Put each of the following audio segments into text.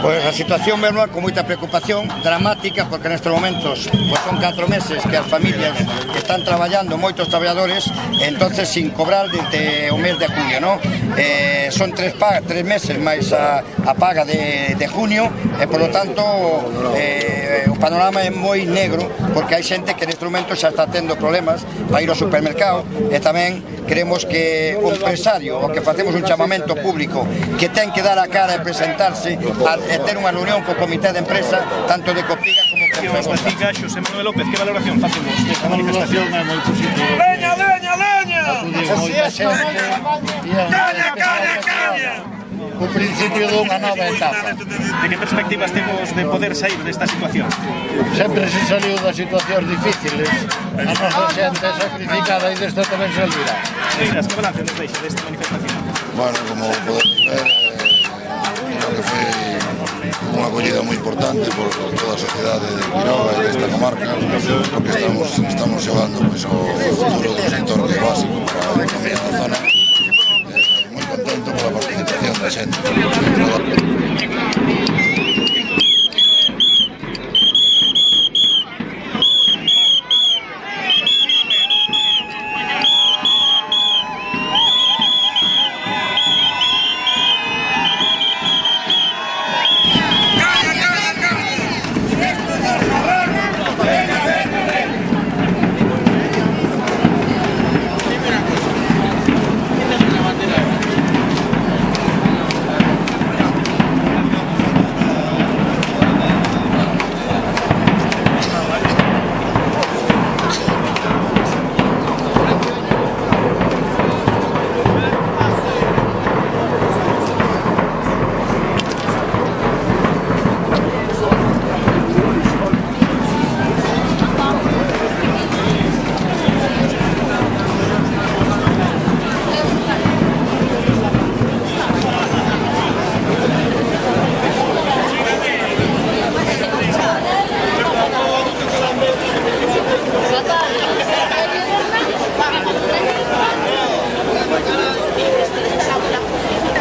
Pois a situación verla con moita preocupación, dramática, porque nestes momentos son 4 meses que as familias están traballando, moitos traballadores, entonces sin cobrar desde o mes de junio, non? Son 3 meses máis a paga de junio e, por lo tanto, o panorama é moi negro, porque hai xente que nestes momentos xa está tendo problemas para ir ao supermercado, e tamén queremos que o empresario, o que facemos un chamamento público, que ten que dar a cara e presentarse e ter unha reunión co comité de empresa, tanto de Copiga como con Fegosa. Xosé Manuel López, que valoración facemos desta manifestación? É moi positiva. Leña, leña, leña! Caña, caña, caña! O principio dunha nova etapa. De que perspectivas temos de poder sair desta situación? Sempre se saliu das situacións difíciles. A nosa xente é sacrificada e desta tamén salirá. Meiras, que balance nos deixa desta manifestación? Bueno, como podemos ver, creo que foi unha acollida moi importante por toda a sociedade de Quiroga e desta comarca, porque estamos xogando o futuro do sector que é básico para a economía da zona. Moi contento pola participación da xente.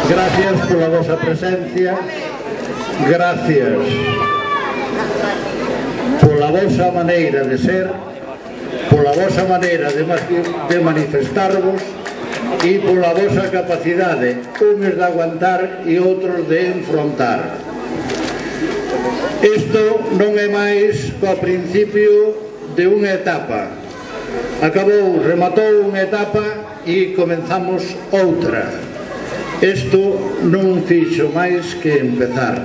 Gracias pola vosa presencia, gracias pola vosa maneira de ser, pola vosa maneira de manifestarvos e pola vosa capacidade, uns de aguantar e outros de enfrontar. Isto non é máis co principio de unha etapa. Acabou, rematou unha etapa e comenzamos outra. Isto non fixo máis que empezar.